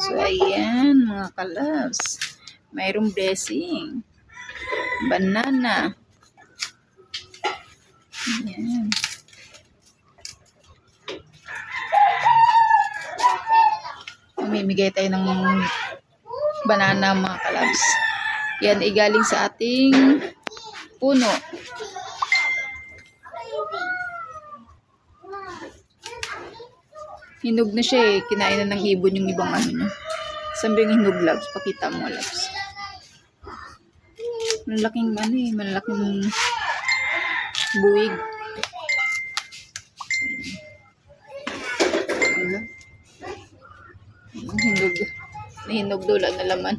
So, ayan mga kalabs. Mayroong blessing. Banana. Ayan. Mamimigay tayo ng banana mga kalabs. Yan ay galing sa ating puno. Hinog na siya eh. Kinain na ng ibon yung ibang ano niya. Saan ba yung hinog, labs? Pakita mo, labs. Malaking ano eh. Malaking buwig. Hinog. Hinog dola na laman.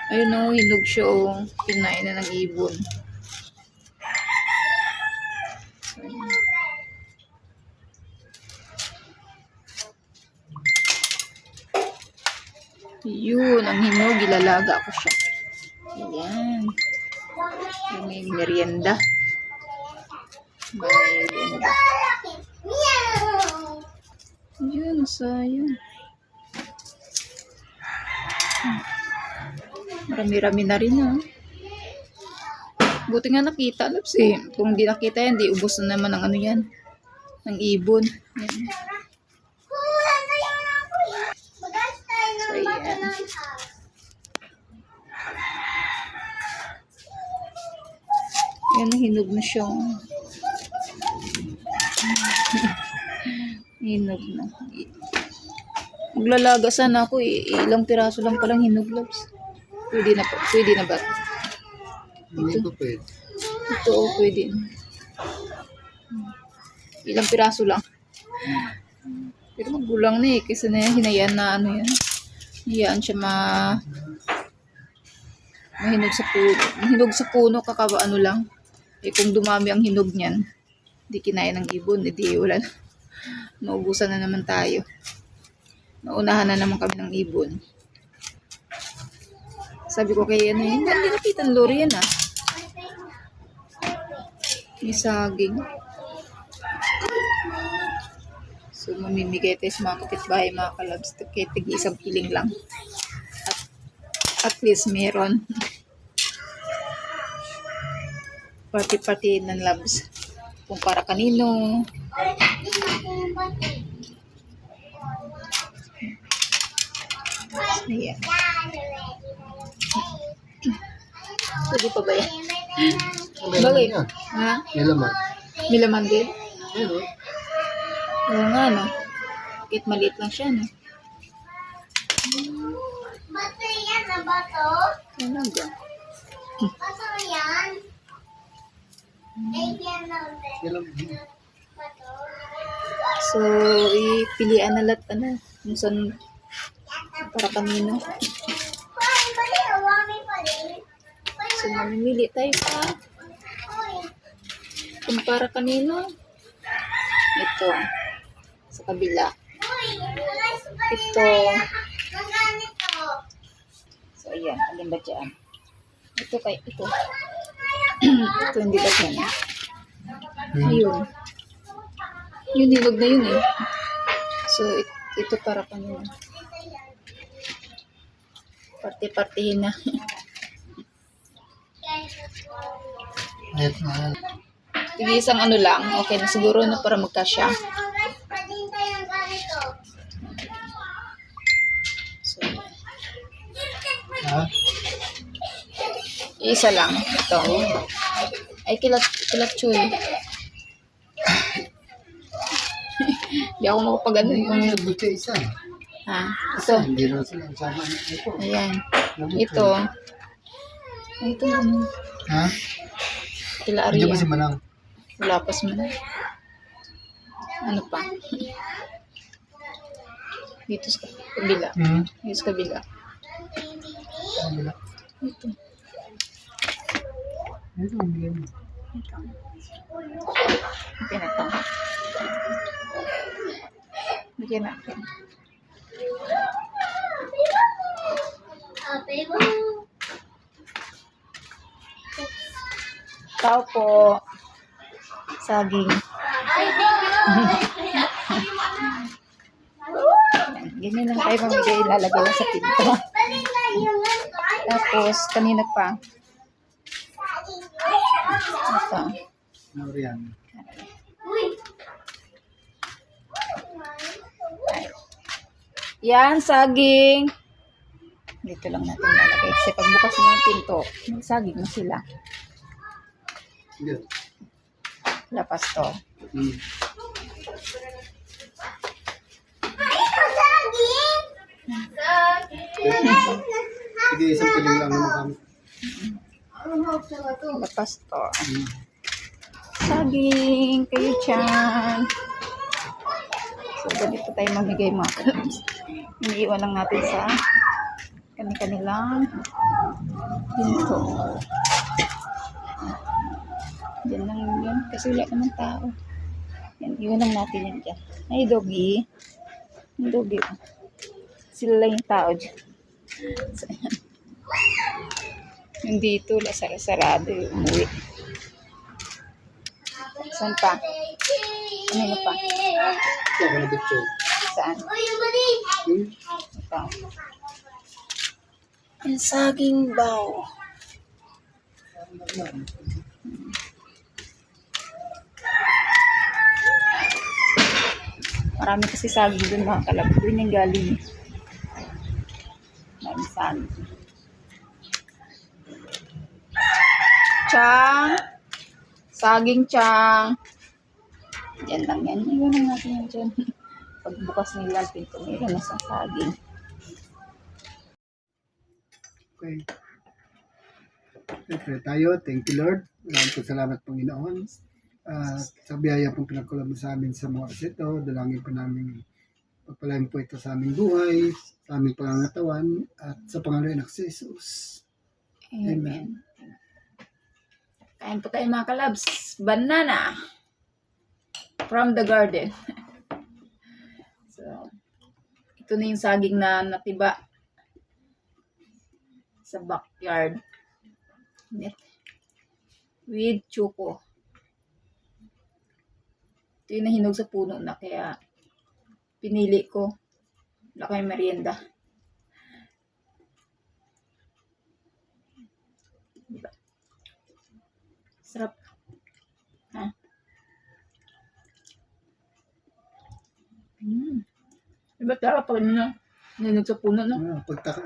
Ayun o, hinog siya o. Kinain na ng ibon. Yun, ang hinog, ilalaga ko siya. Ayan. May merienda. May merienda. Yun, sayang. Marami-rami na rin ha. Buti nga nakita, labs eh. Kung di nakita yan, di ubos na naman ng ano yan. Ng ibon. Yan. So, ayan. Yan, hinog na siya. Hinog na. Maglalaga sana ako eh. Ilang piraso lang palang hinog, labs. Pwede na po. Pwede na ba? Ito. Ito oh, pwede. Ilang piraso lang. Pero magulang na eh. Kasi na hinayaan na ano yan. Hiyaan siya mahinog sa puno. Mahinog sa puno kakaba ano lang. Eh kung dumami ang hinog niyan, di kinain ng ibon. Di wala. Naubusan na naman tayo. Naunahan na naman kami ng ibon. Sabi ko kay ano yun, hindi nakita ng lori yan ah. May saging. So mamimigay tayo sa mga kapitbahay mga kalabs. Kaya tig-isang piling lang. At least meron. Party-party ng labs. Kung para kanino. Ayan. Pwede pa ba yan? Bagay. Ha? May laman. May laman din? Meron. Oo nga, no? Kahit maliit lang siya, no? Bato yan na bato? Talaga. Bato yan? Ay, yan na May laman. bato. So, ipilian na lahat na. Kung saan para kanino. Ay, bali, awami pa rin. So, mamimili tayo pa. Kung para kanino. Ito. Sa kabila. Ito. So, ayan. Alin ba dyan? Ito kay ito. Ito hindi ba dyan? Ayun. Yun, hinog na yun eh. So, ito para kanino. Parte-partihin na. Ito na. Sige, isang ano lang. Okay na siguro na para magkasya. So, Ha? isa lang. Ito. Ay, kilat chuy. Hindi ako makapag-ano. May buti isa. Ha? Ito. Hindi na sila ang sama. Ito. Ayan. Ito. Ay, ito. Ano? Ha? Kila Hindi Aria. ba si Manang? Wala pa sa mga. Ano pa? Dito sa kabila. Dito sa kabila. Kabila. Ito. Ito, ang biyan. Bigyan na ito. Bigyan natin. Tao po. Saging. Ganyan lang tayo mamigay, ilalagay lang sa pinto. Bali na yung Tapos, kanina pa. Ito. Ano yan? Uy! Yan, saging. Dito lang natin lalagay. Kasi pagbukas ng pinto, may saging na sila. Yan. Lapas to. Hmm. Saging! Sige, isang piling lang naman kami. Lapas to. Hmm. Saging, kayo dyan. So, ganito tayo mamigay mga kalabs. Iniiwan lang natin sa kanilang pinto. Diyan lang yun. Kasi wala naman tao. Yan, iwan lang natin yan dyan. Ay, doggy. Yung doggy. Sila lang yung tao dyan. So, yan. Yung dito, sarado yung umuwi. Saan pa? Ano pa? Ito, ako na picture. Saan? Uy, yung bali! Hmm? Ito. Yung saging baw. Marami kasi saging dun mga kalab. Doon yung galing. Marami saging. Chang! Saging chang! Yan lang yan. Iwan lang natin yan dyan. Pagbukas nila ang pinto nila, nasa saging. Okay. Siyempre tayo, thank you Lord. Maraming po salamat Panginoon. Sa biyaya pong pinagkulang mo sa amin sa mga oras ito, dalangin po namin pagpalain po ito sa aming buhay, sa aming pangangatawan, at sa pangalan ng Jesus. Amen. Kain po tayo mga kalabs. Banana. From the garden. So, ito na yung saging na natiba sa backyard. With choco. Ito yung nahinog sa puno na kaya pinili ko. Wala kayong merienda. Diba? Sarap. Ha? Diba tara pag nahinog sa puno, no? Pagtaka,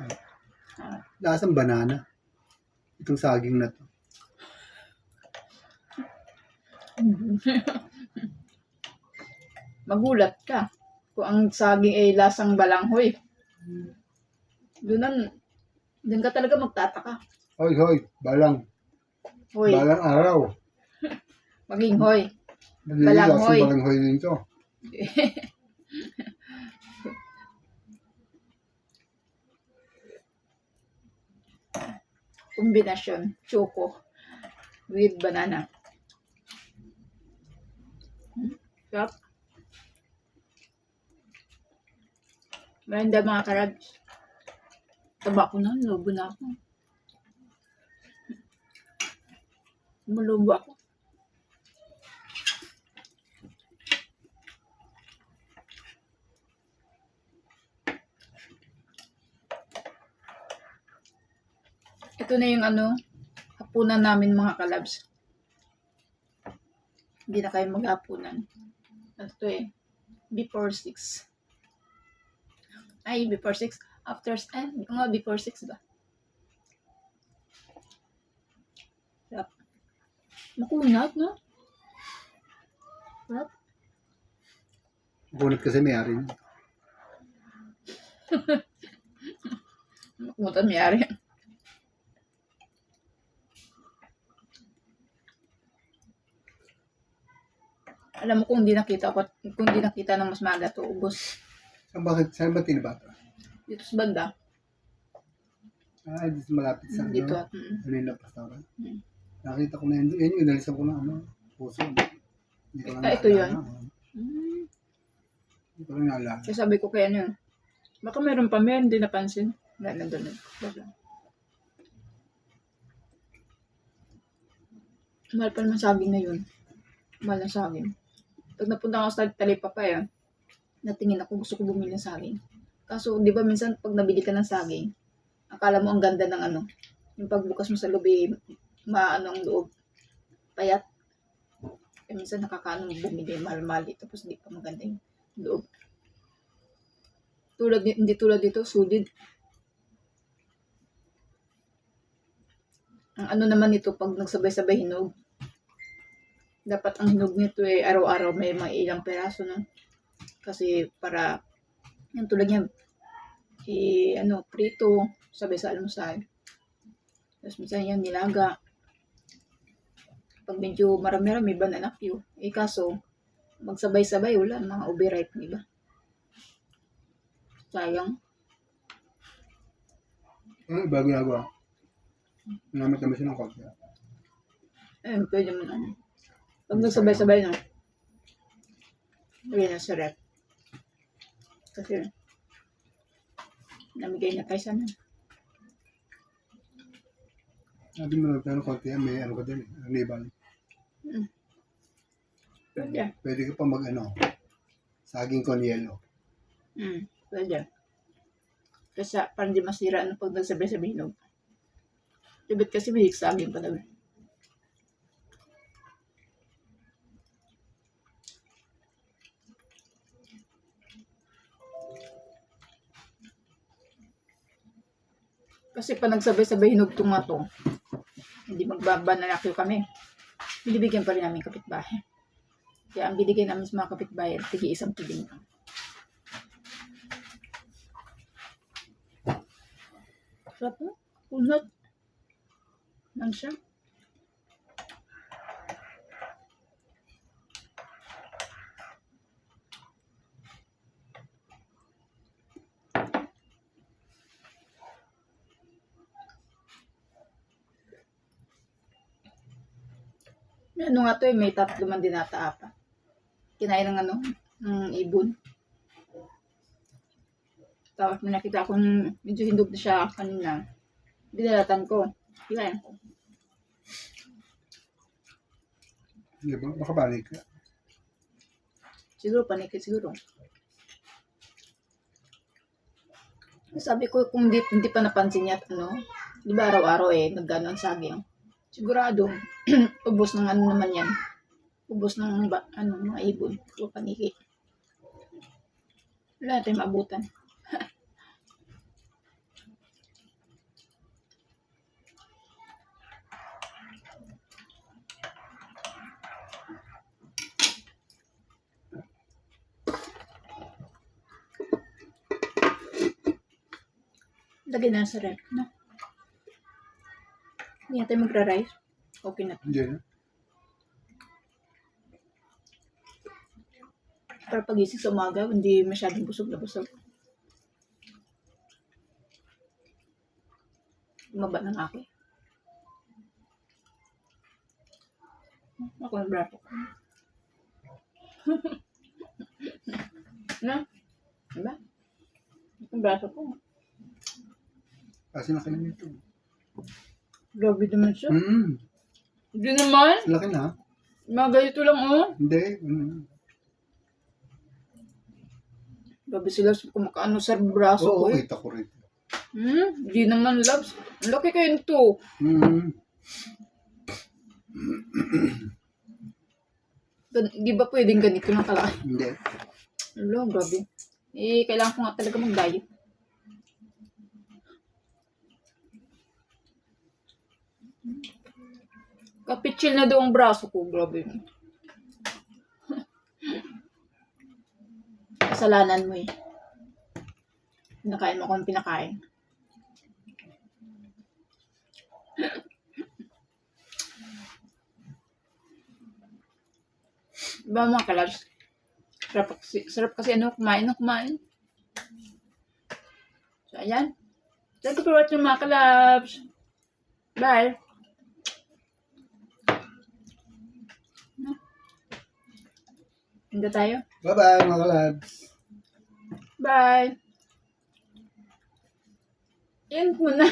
Ah. lasang banana. Itong saging na to. Magulat ka kung ang saging ay lasang balanghoy. Doon ka talaga magtataka. Hoy, hoy, balang. Hoy, Balang araw. maging hoy. Balang Balang hoy. Balang hoy din to. Kombinasyon, choco with banana. Sarap. Maganda mga karabs. Taba ko na, lubo na ako. Malubo ako. Ito na yung hapunan namin mga kalabs. Hindi na kayo maghapunan. Ito before 6. Ay, before 6. After, before 6 ba? Sarap. Makunat, no? Sarap. Bunot kasi may ari. Makunat ang mayari. Alam mo kung di nakita ng mas maaga to, ubos. Saan ba tinibata? Dito sa banda. Dito malapit sa Dito. Manila Pastoral. Mm. Nakita ko na yun. Yun yung inalisan ko na puso. Hindi ko lang Ito yun? naalala. Hindi ko lang naalala. Kaya sabi ko kaya yun. Baka meron pa, meron din napansin. Wala na doon. Mahal pa naman saging na yun. Mahal na saging. Pag napunta ako sa Talipapa natingin ako, gusto ko bumili ng saging. Kaso, di ba minsan pag nabili ka ng saging, akala mo ang ganda ng ano, yung pagbukas mo sa loob, maano ang loob, payat. Eh, minsan nakakaano bumili, mahal-mahal dito, tapos di pa maganda yung loob. Hindi tulad dito, solid. Ang ano naman nito, pag nagsabay-sabay hinog, dapat ang hinog nito araw-araw may mga ilang peraso, no? Kasi para, yung tulad niya, prito, sabay sa almusal. Tapos minsan yan, nilaga. Pag medyo marami-rami, banana Q. Kaso, magsabay-sabay, wala, mga overripe, di ba? Sayang. Ano ba ginagawa? Namit naman siya ng konti. Pwede mo na. Pag nagsabay-sabay, no? Lagyan na sa rep. Kasi, namigay na tayo sana. Sabi mo lang ng konti, may ano ka din, label. Pwede. Pwede ka pa saging con yelo. Pwede. Kasi parang di masira pag nagsabay-sabay hinog. Ibig kasi bihik sa amin pa na. Kasi pa nagsabay-sabay hinog tumatong, hindi magbabanalakyo kami. Binibigyan pa rin namin kapitbahay. Kaya ang binigay namin sa mga kapitbahay, tigi-isang piding. Sarap mo? Unat. Lang siya. Ano nga to may 3 man din ata apa. Kinain ng ng ibon. Tapos may nakita akong medyo hindog na siya kanina. Dinalatan ko. Kinain ko. Di ba? Baka balik ka. Siguro panikit siguro. Sabi ko kung hindi pa napansin niya di ba araw-araw naggano ang saging. Sigurado ubos ng naman yan. Ubos ng mga ibon o paniki. Wala tayong maabutan. Lagay na sa ref, no? Hindi na tayo magra-rice. Okay na. Hindi na. Para pagising sa umaga, hindi masyadong busog na busog. Umaba na nga ako eh. Ako yung braso ko. No? Diba? Yung braso ko. Kasi laki na nito. Grabe naman siya. Mm. Hindi naman. Laki na. Mga ganito lang Hindi. Grabe sila kumakaano sa braso ko Oo, eh. kita ko rin. Hindi naman loves. Ang laki kayo nito. Di ba pwedeng ganito lang kalaki? Hindi. Hello, grabe. Kailangan ko nga talaga mag-diet. Kapitsil na daw ang braso ko, grabe. Kasalanan mo eh. Pinakain mo akong pinakain. Diba mga kalabs? Sarap kasi kumain. So, ayan. Thank you for watching mga kalabs. Bye. Hindi tayo. Bye-bye mga lads. Bye. Yan muna.